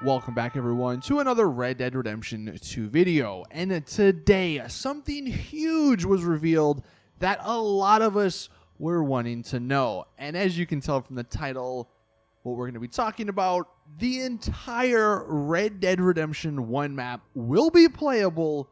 Welcome back everyone to another Red Dead Redemption 2 video, and today something huge was revealed that a lot of us were wanting to know. And as you can tell from the title, what we're going to be talking about, the entire Red Dead Redemption 1 map will be playable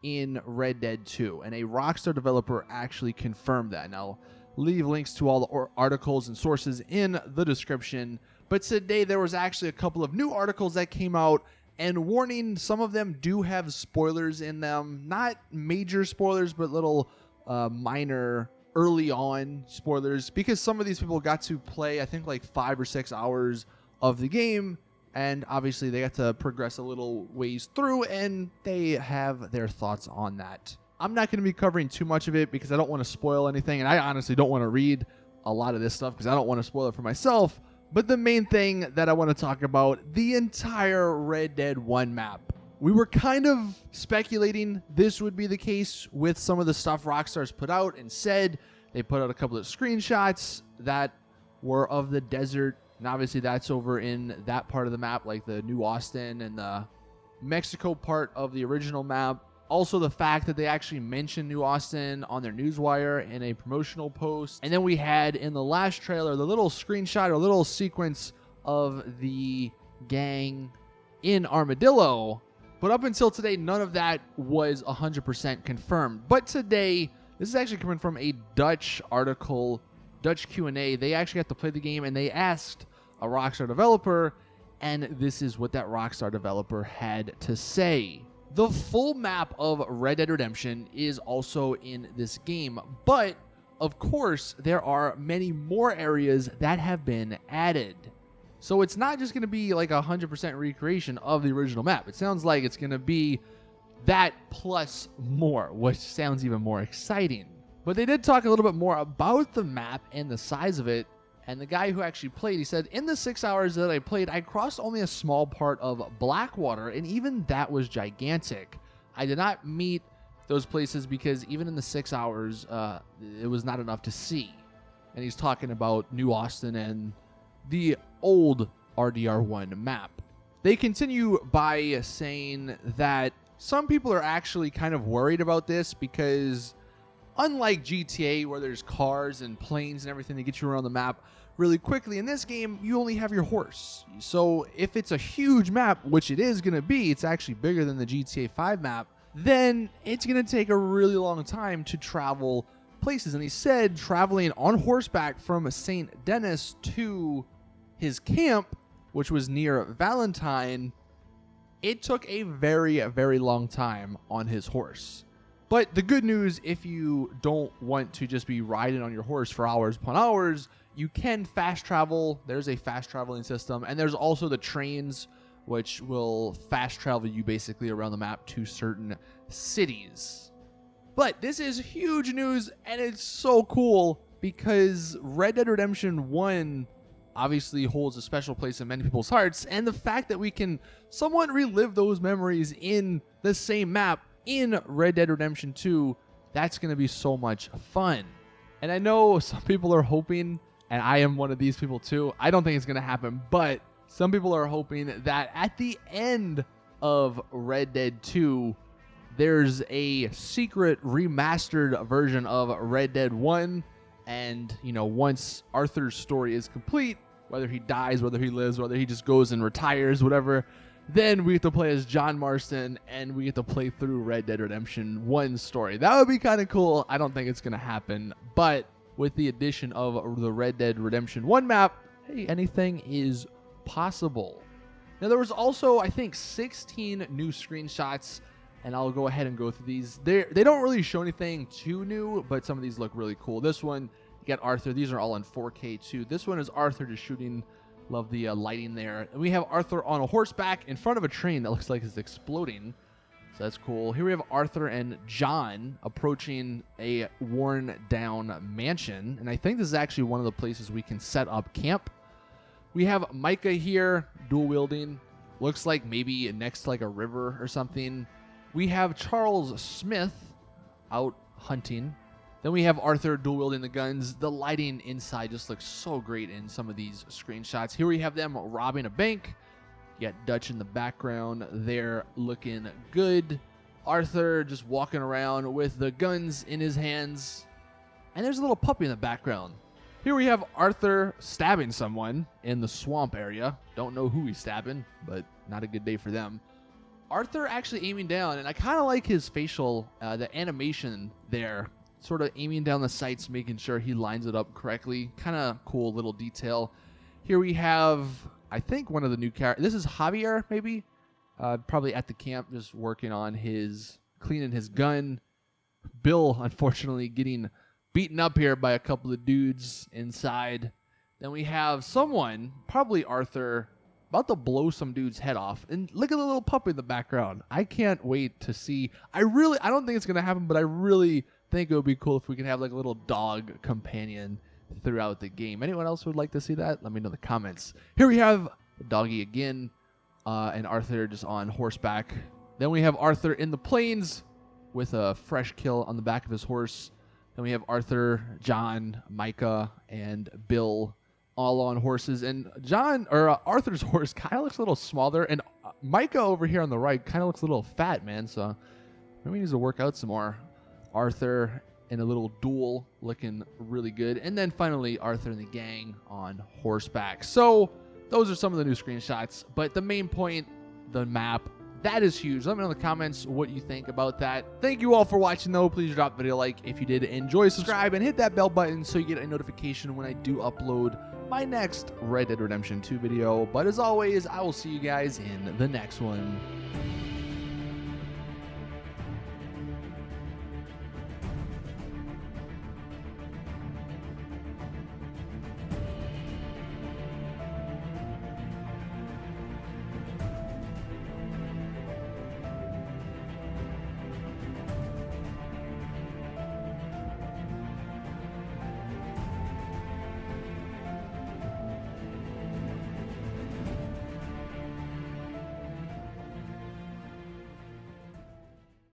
in Red Dead 2, and a Rockstar developer actually confirmed that. And I'll leave links to all the articles and sources in the description. But today there was actually a couple of new articles that came out, and warning, some of them do have spoilers in them. Not major spoilers, but little minor early on spoilers, because some of these people got to play, I think, like 5 or 6 hours of the game, and obviously they got to progress a little ways through, and they have their thoughts on that. I'm not going to be covering too much of it because I don't want to spoil anything, and I honestly don't want to read a lot of this stuff because I don't want to spoil it for myself. But the main thing that I want to talk about, the entire Red Dead 1 map. We were kind of speculating this would be the case with some of the stuff Rockstar's put out and said. They put out a couple of screenshots that were of the desert, and obviously that's over in that part of the map, like the New Austin and the Mexico part of the original map. Also, the fact that they actually mentioned New Austin on their newswire in a promotional post. And then we had in the last trailer the little screenshot or little sequence of the gang in Armadillo. But up until today, none of that was 100% confirmed. But today, this is actually coming from a Dutch article, Dutch Q&A. They actually got to play the game, and they asked a Rockstar developer, and this is what that Rockstar developer had to say. The full map of Red Dead Redemption is also in this game, but of course there are many more areas that have been added. So it's not just going to be like 100% recreation of the original map. It sounds like it's going to be that plus more, which sounds even more exciting. But they did talk a little bit more about the map and the size of it. And the guy who actually played, he said, in the 6 hours that I played, I crossed only a small part of Blackwater, and even that was gigantic. I did not meet those places because even in the 6 hours, it was not enough to see. And he's talking about New Austin and the old RDR1 map. They continue by saying that some people are actually kind of worried about this because unlike GTA, where there's cars and planes and everything to get you around the map really quickly, in this game, you only have your horse. So if it's a huge map, which it is going to be, it's actually bigger than the GTA 5 map, then it's going to take a really long time to travel places. And he said traveling on horseback from St. Denis to his camp, which was near Valentine, it took a very, very long time on his horse. But the good news, if you don't want to just be riding on your horse for hours upon hours, you can fast travel. There's a fast traveling system. And there's also the trains, which will fast travel you basically around the map to certain cities. But this is huge news, and it's so cool because Red Dead Redemption 1 obviously holds a special place in many people's hearts. And the fact that we can somewhat relive those memories in the same map in Red Dead Redemption 2, that's going to be so much fun. And I know some people are hoping, and I am one of these people too, I don't think it's going to happen, but some people are hoping that at the end of Red Dead 2, there's a secret remastered version of Red Dead 1, and, you know, once Arthur's story is complete, whether he dies, whether he lives, whether he just goes and retires, whatever, then we get to play as John Marston, and we get to play through Red Dead Redemption 1's story. That would be kind of cool. I don't think it's going to happen, but with the addition of the Red Dead Redemption 1 map, hey, anything is possible. Now, there was also, I think, 16 new screenshots, and I'll go ahead and go through these. They don't really show anything too new, but some of these look really cool. This one, you got Arthur. These are all in 4K too. This one is Arthur just shooting. Love the lighting there. And we have Arthur on a horseback in front of a train that looks like it's exploding. So that's cool. Here we have Arthur and John approaching a worn-down mansion. And I think this is actually one of the places we can set up camp. We have Micah here, dual-wielding. Looks like maybe next to like a river or something. We have Charles Smith out hunting. Then we have Arthur dual-wielding the guns. The lighting inside just looks so great in some of these screenshots. Here we have them robbing a bank. You got Dutch in the background there looking good. Arthur just walking around with the guns in his hands. And there's a little puppy in the background. Here we have Arthur stabbing someone in the swamp area. Don't know who he's stabbing, but not a good day for them. Arthur actually aiming down, and I kind of like his facial, the animation there. Sort of aiming down the sights, making sure he lines it up correctly. Kind of cool little detail. Here we have, I think, one of the new characters. This is Javier, maybe? Probably at the camp, just working on cleaning his gun. Bill, unfortunately, getting beaten up here by a couple of dudes inside. Then we have someone, probably Arthur, about to blow some dude's head off. And look at the little puppy in the background. I can't wait to see. I don't think it's going to happen, but I really think it would be cool if we could have like a little dog companion throughout the game. Anyone else would like to see that? Let me know in the comments. Here we have Doggy again, and Arthur just on horseback. Then we have Arthur in the plains with a fresh kill on the back of his horse. Then we have Arthur, John, Micah, and Bill all on horses. And Arthur's horse kind of looks a little smaller, and Micah over here on the right kind of looks a little fat, man. So maybe he needs to work out some more. Arthur in a little duel looking really good. And then finally Arthur and the gang on horseback. So those are some of the new screenshots, but the main point, the map, that is huge. Let me know in the comments what you think about that. Thank you all for watching though. Please drop the video a like if you did enjoy, subscribe, and hit that bell button so you get a notification when I do upload my next Red Dead Redemption 2 video. But as always, I will see you guys in the next one.